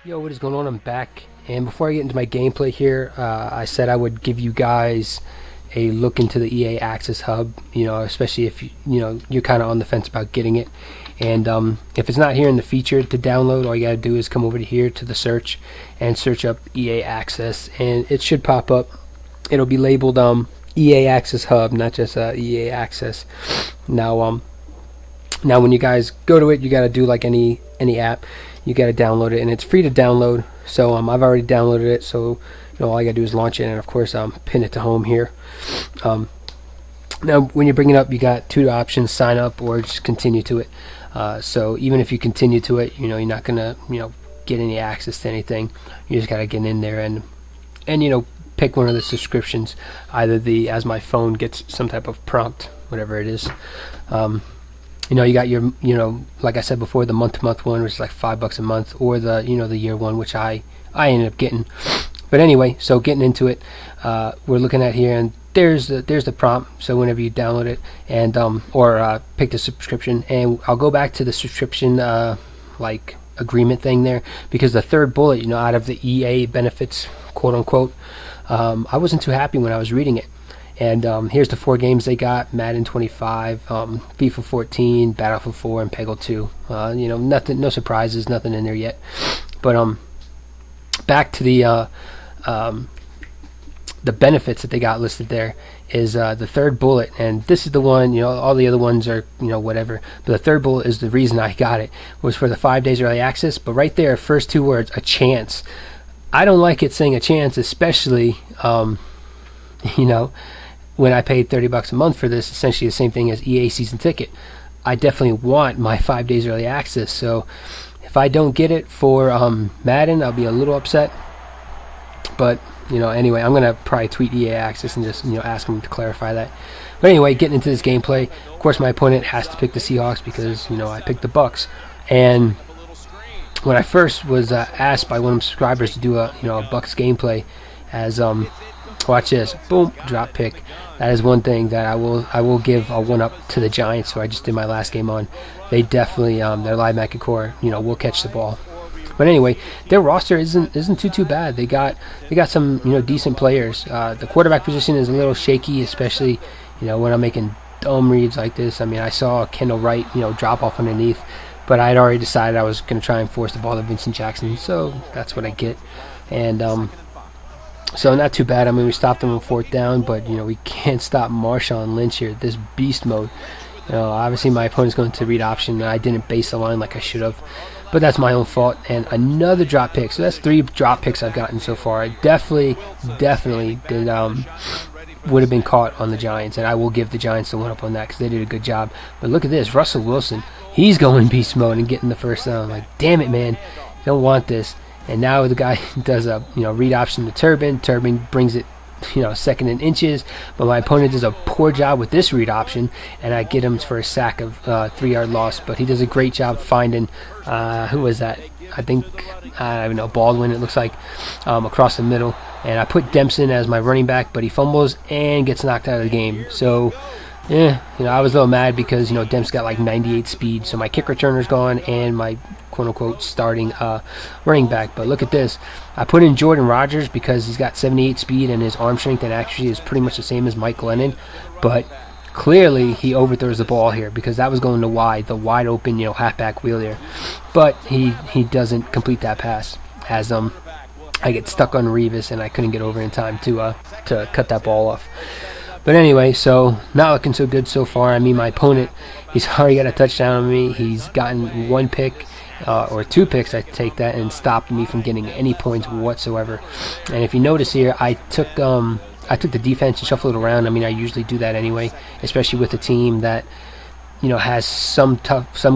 Yo, what is going on? I'm back, and before I get into my gameplay here, I said I would give you guys a look into the EA Access Hub. Especially if you're kind of on the fence about getting it, and if it's not here in the feature to download, all you gotta do is come over to here to the search and search up EA Access, and it should pop up. It'll be labeled EA Access Hub, not just EA Access. Now when you guys go to it, you gotta do like any app. You got to download it, and it's free to download. So I've already downloaded it, so all I got to do is launch it, and of course pin it to home here. Now when you bring it up, you got two options: sign up or just continue to it. So even if you continue to it, you're not gonna get any access to anything. You just got to get in there and pick one of the subscriptions, either the as my phone gets some type of prompt, whatever it is. You got your, like I said before, the month-to-month one, which is like $5 a month, or the, the year one, which I ended up getting. But anyway, so getting into it, we're looking at here, and there's the prompt. So whenever you download it and or pick the subscription, and I'll go back to the subscription like agreement thing there, because the third bullet, out of the EA benefits, quote unquote, I wasn't too happy when I was reading it. And here's the 4 games they got: Madden 25, FIFA 14, Battlefield 4, and Peggle 2. Nothing, no surprises, nothing in there yet. But back to the benefits that they got listed there is the third bullet, and this is the one. All the other ones are whatever, but the third bullet is the reason I got it, was for the 5 days early access. But right there, first 2 words, a chance. I don't like it saying a chance, especially when I paid $30 a month for this, essentially the same thing as EA season ticket. I definitely want my 5 days early access. So if I don't get it for Madden, I'll be a little upset. But anyway, I'm gonna probably tweet EA Access and just ask them to clarify that. But anyway, getting into this gameplay, of course my opponent has to pick the Seahawks because I picked the Bucs. And when I first was asked by one of my subscribers to do a Bucs gameplay, as watch this, boom, drop pick. That is one thing that I will give a 1-up to the Giants, who I just did my last game on. They definitely their linebacker core, will catch the ball. But anyway, their roster isn't too bad. They got some decent players. The quarterback position is a little shaky, especially when I'm making dumb reads like this. I mean, I saw Kendall Wright drop off underneath, but I had already decided I was going to try and force the ball to Vincent Jackson, so that's what I get. And so not too bad. I mean, we stopped them on 4th down, but we can't stop Marshawn Lynch here. This beast mode. Obviously my opponent's going to read option, and I didn't base the line like I should have, but that's my own fault. And another drop pick. So that's 3 drop picks I've gotten so far. I definitely did would have been caught on the Giants, and I will give the Giants the 1-up on that because they did a good job. But look at this, Russell Wilson. He's going beast mode and getting the first down. Like, damn it, man, don't want this. And now the guy does a read option to Turbin. Turbin brings it 2nd in inches, but my opponent does a poor job with this read option, and I get him for a sack of 3-yard loss. But he does a great job finding who was that? I think I don't know, Baldwin. It looks like across the middle, and I put Dempson as my running back, but he fumbles and gets knocked out of the game. So yeah, I was a little mad because Demp's got like 98 speed, so my kick returner's gone and my quote-unquote starting running back. But look at this. I put in Jordan Rodgers because he's got 78 speed and his arm strength and accuracy is pretty much the same as Mike Glennon. But clearly he overthrows the ball here because that was going to the wide open halfback wheel there. But he doesn't complete that pass, as I get stuck on Revis and I couldn't get over in time to cut that ball off. But anyway, so not looking so good so far. I mean, my opponent, he's already got a touchdown on me. He's gotten 1 pick. Or 2 picks, I take that, and stopped me from getting any points whatsoever. And if you notice here, I took the defense and shuffled it around. I mean, I usually do that anyway, especially with a team that has some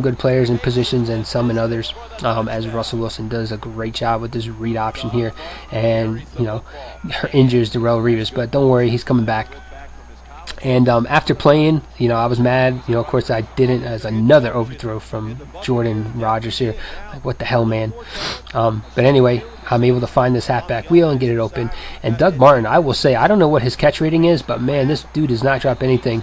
good players in positions and some in others. As Russell Wilson does a great job with this read option here, and injures Darrelle Revis. But don't worry, he's coming back. And after playing, I was mad. Of course, I didn't. As another overthrow from Jordan Rodgers here. Like, what the hell, man? But anyway, I'm able to find this halfback wheel and get it open. And Doug Martin, I will say, I don't know what his catch rating is, but man, this dude does not drop anything.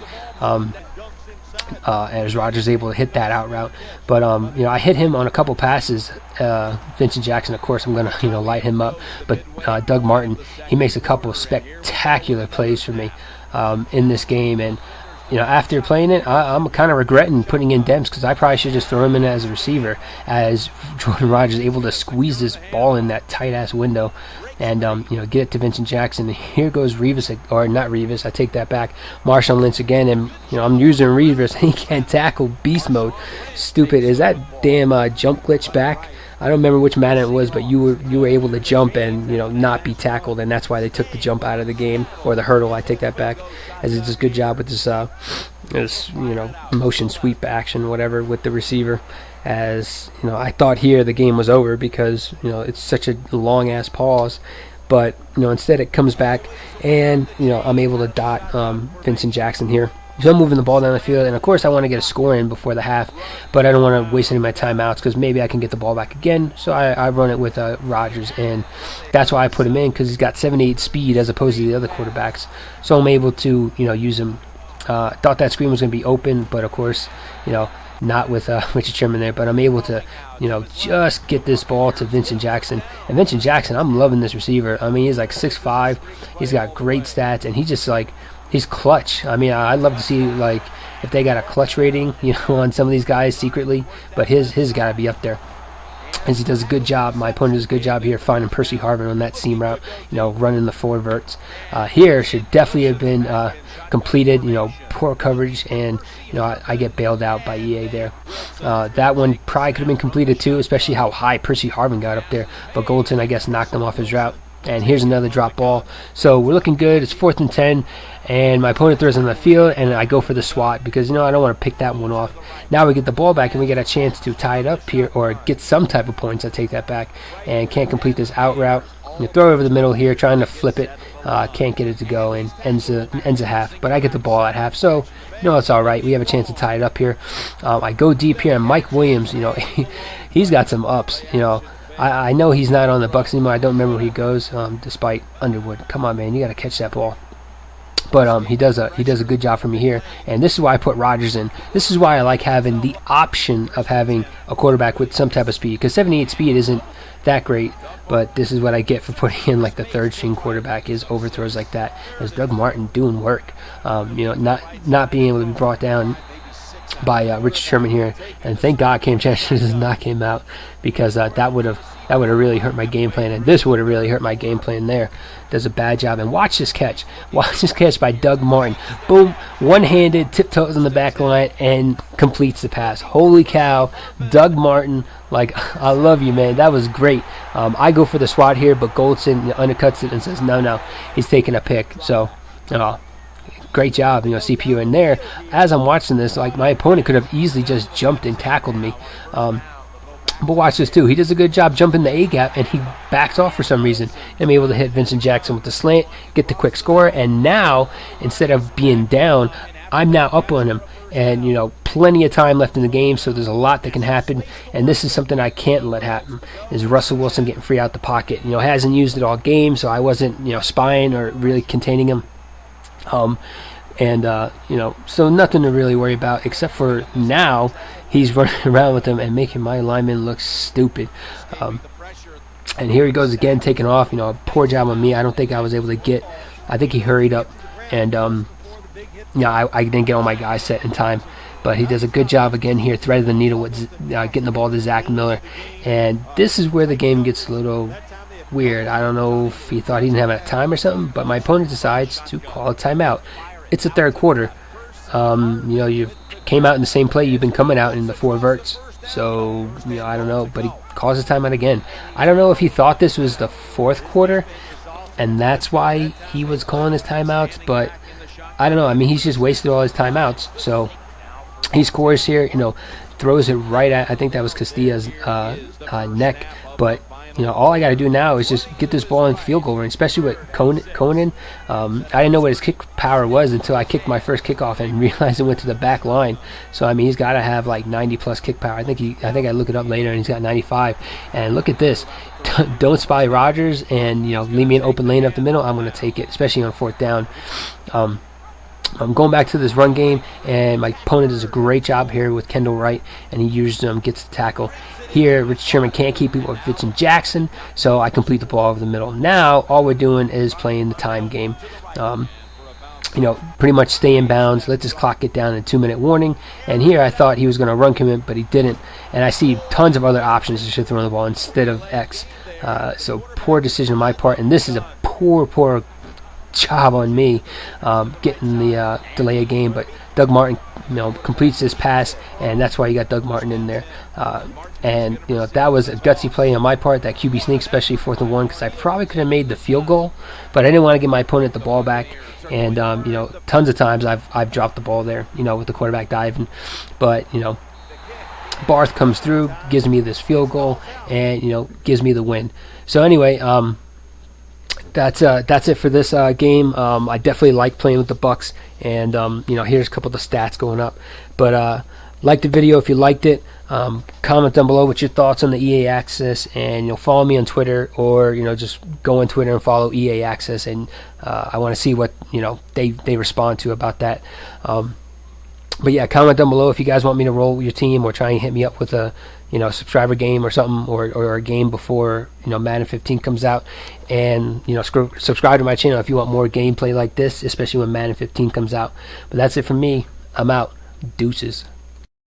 as Rodgers able to hit that out route. But you know, I hit him on a couple passes. Vincent Jackson, of course, I'm gonna light him up. But Doug Martin, he makes a couple spectacular plays for me in this game. And after playing it, I'm kind of regretting putting in Demps, because I probably should just throw him in as a receiver, as Jordan Rodgers is able to squeeze this ball in that tight ass window and get it to Vincent Jackson. And here goes Revis, or not Revis, I take that back, Marshawn Lynch again. And I'm using Revis, and he can't tackle, beast mode. Stupid. Is that damn jump glitch back? I don't remember which Madden it was, but you were able to jump and not be tackled, and that's why they took the jump out of the game, or the hurdle. I take that back, as it does a good job with this motion sweep action, whatever, with the receiver. As I thought here the game was over, because it's such a long ass pause, but instead it comes back, and I'm able to dot Vincent Jackson here. So I'm moving the ball down the field, and of course I want to get a score in before the half, but I don't want to waste any of my timeouts, because maybe I can get the ball back again. So I run it with Rodgers, and that's why I put him in, because he's got 78 speed as opposed to the other quarterbacks. So I'm able to use him. Thought that screen was going to be open, but of course not with Richard Sherman there. But I'm able to just get this ball to Vincent Jackson. And Vincent Jackson, I'm loving this receiver. I mean, he's like 6'5", he's got great stats, and he just he's clutch. I mean, I'd love to see if they got a clutch rating, on some of these guys secretly, but his got to be up there. As he does a good job, my opponent does a good job here finding Percy Harvin on that seam route, running the four verts. Here should definitely have been completed, poor coverage, and I get bailed out by EA there. That one probably could have been completed too, especially how high Percy Harvin got up there, but Goldson, I guess, knocked him off his route. And here's another drop ball. So we're looking good. It's 4th and 10, and my opponent throws on the field, and I go for the swat, because I don't want to pick that one off. Now we get the ball back, and we get a chance to tie it up here, or get some type of points. I take that back, and can't complete this out route. Throw it over the middle here, trying to flip it. Can't get it to go, and ends a half. But I get the ball at half, so it's all right. We have a chance to tie it up here. I go deep here, and Mike Williams, he's got some ups. I know he's not on the Bucs anymore. I don't remember where he goes, despite Underwood. Come on, man, you got to catch that ball. But he does a good job for me here, and this is why I put Rodgers in. This is why I like having the option of having a quarterback with some type of speed, because 78 speed isn't that great, but this is what I get for putting in the third string quarterback, is overthrows like that. As Doug Martin doing work, not being able to be brought down by Richard Sherman here, and thank God Cam Chancellor does not came out, because that would have really hurt my game plan, and this would have really hurt my game plan there. Does a bad job. And watch this catch by Doug Martin. Boom, one-handed, tiptoes on the back line, and completes the pass. Holy cow, Doug Martin, I love you, man. That was great. I go for the swat here, but Goldson undercuts it and says no, he's taking a pick. So great job, CPU in there. As I'm watching this, my opponent could have easily just jumped and tackled me. But watch this too. He does a good job jumping the A-gap, and he backs off for some reason. I'm able to hit Vincent Jackson with the slant, get the quick score, and now, instead of being down, I'm now up on him. And, plenty of time left in the game, so there's a lot that can happen. And this is something I can't let happen, is Russell Wilson getting free out the pocket. Hasn't used it all game, so I wasn't, spying or really containing him. So nothing to really worry about, except for now he's running around with them and making my lineman look stupid. And here he goes again, taking off. Poor job on me. I don't think I was able to get. I think he hurried up, and I didn't get all my guys set in time. But he does a good job again here, threaded the needle with getting the ball to Zach Miller. And this is where the game gets a little weird. I don't know if he thought he didn't have enough time or something, but my opponent decides to call a timeout. It's the third quarter. You came out in the same play you've been coming out in the four verts. So, I don't know, but he calls his timeout again. I don't know if he thought this was the fourth quarter, and that's why he was calling his timeouts, but I don't know. I mean, he's just wasted all his timeouts. So he scores here, throws it right at, I think that was Castilla's neck, but all I got to do now is just get this ball in field goal range, especially with Conan. I didn't know what his kick power was until I kicked my first kickoff and realized it went to the back line. So, I mean, he's got to have 90-plus kick power. I think I look it up later, and he's got 95. And look at this. Don't spy Rodgers and, leave me an open lane up the middle. I'm going to take it, especially on fourth down. I'm going back to this run game, and my opponent does a great job here with Kendall Wright, and he usually gets the tackle. Here, Rich Sherman can't keep it with Fitz and Jackson, so I complete the ball over the middle. Now, all we're doing is playing the time game. Pretty much stay in bounds, let this clock get down in 2-minute warning. And here I thought he was going to run commit, but he didn't. And I see tons of other options to throw the ball instead of X. So poor decision on my part, and this is a poor job on me getting the delay of game. But Doug Martin completes this pass, and that's why you got Doug Martin in there. And that was a gutsy play on my part, that QB sneak, especially 4th and 1, because I probably could have made the field goal, but I didn't want to give my opponent the ball back. And tons of times I've dropped the ball there, with the quarterback diving. But Barth comes through, gives me this field goal, and gives me the win. So anyway, that's it for this game. I definitely like playing with the Bucs, and here's a couple of the stats going up. But like the video if you liked it. Comment down below with your thoughts on the EA Access, and follow me on Twitter, or just go on Twitter and follow EA Access, and I want to see what they respond to about that. But yeah, comment down below if you guys want me to roll with your team, or try and hit me up with a subscriber game or something, or a game before Madden 15 comes out. And subscribe to my channel if you want more gameplay like this, especially when Madden 15 comes out. But that's it from me. I'm out. Deuces.